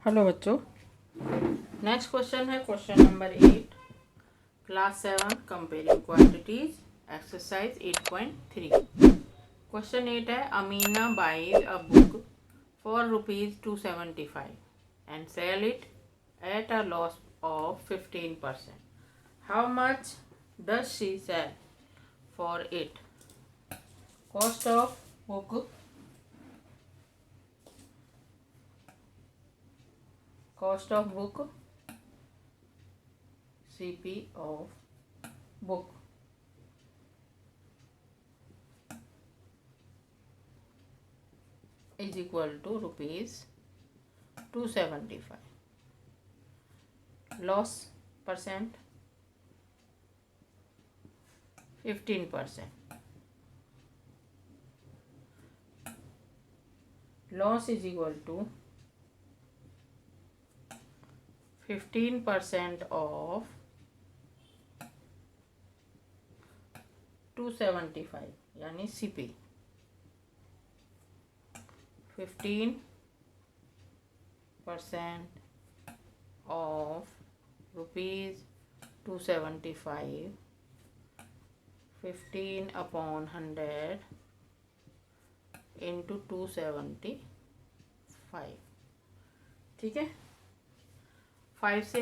Hello बच्चों, next question है question number 8 class 7 comparing quantities exercise 8.3। Question 8 है Amina buys a book for ₹275 and sell it at a loss of 15%. How much does she sell for it? Cost of book, cost of book, CP of book is equal to ₹275. Loss percent 15%. Loss is equal to 15% of 275 यानी CP 15% of ₹275 15 upon 100 into 275. ठीक है, 5 से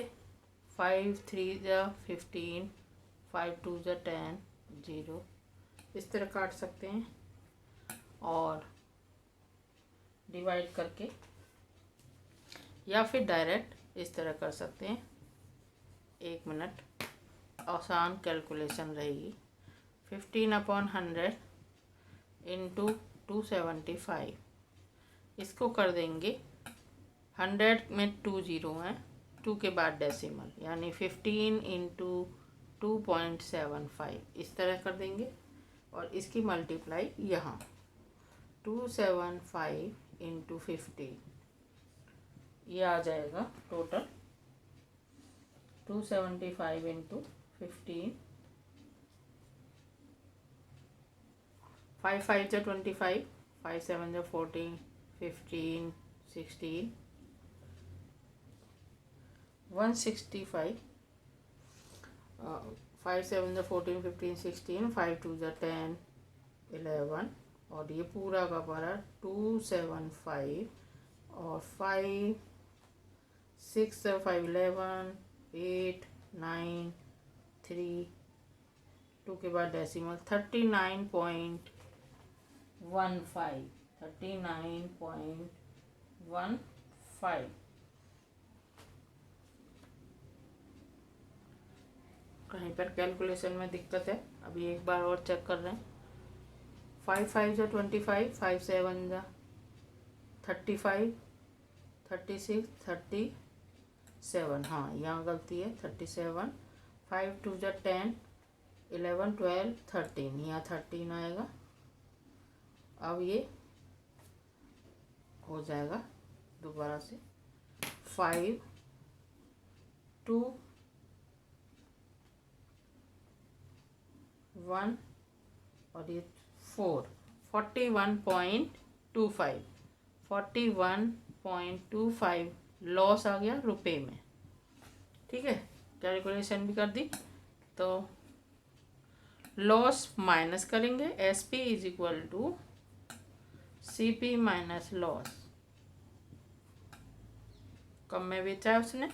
5 3 जा 15 5 2 जा 10 0 इस तरह काट सकते हैं और डिवाइड करके, या फिर डायरेक्ट इस तरह कर सकते हैं। 1 मिनट, आसान कैलकुलेशन रहेगी। 15 अपॉन 100 इंटू 275, इसको कर देंगे 100 में 2 जीरो हैं, 2 के बाद डेसिमल यानी 15 इंटू 2.75 इस तरह कर देंगे और इसकी मल्टीप्लाई यहाँ 275 इंटू 50, ये आ जाएगा टोटल 275 इंटू 15 5 5 जो 25 5 7 जो 14 15 16 165 5 7 जो 14 15 16 5 2 जो 10 11 और ये पूरा का पूरा 275 और 5 6 5 11 8 9 3 2 के बाद डेसिमल 39.15 कहीं पर कैलकुलेशन में दिक्कत है, अभी एक बार और चेक कर रहे हैं। 5 5 जो 25 5 7 जो 35 36 37, हाँ यहाँ गलती है 37 5 2 जो 10 11 12 13, यहाँ 13 आएगा। अब ये हो जाएगा दोबारा से 5 2 1 और ये 4 41.25 लॉस आ गया रुपए में। ठीक है, कैलकुलेशन भी कर दी तो लॉस माइनस करेंगे, SP is equal to CP minus loss. कम में बेचा है उसने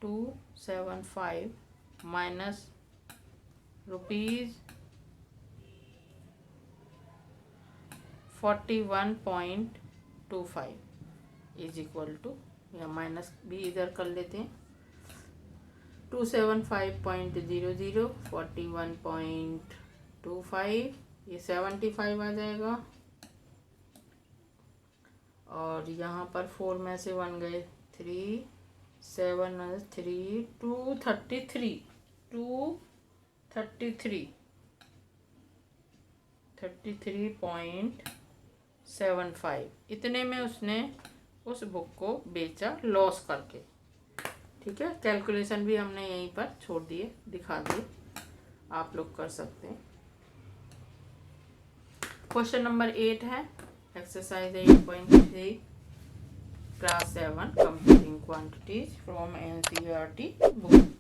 275 माइनस ₹41.25 इज इक्वल टू, या माइनस भी इधर कर लेते हैं 275.00 41.25, ये 75 आ जाएगा और यहाँ पर 4 में से 1 गए 3 7 3 233.75 इतने में उसने उस बुक को बेचा लॉस करके। ठीक है, कैलकुलेशन भी हमने यहीं पर छोड़ दिए, दिखा दिए, आप लोग कर सकते हैं। क्वेश्चन नंबर 8 है Exercise 8.3, Class 7, Comparing Quantities from NCERT book.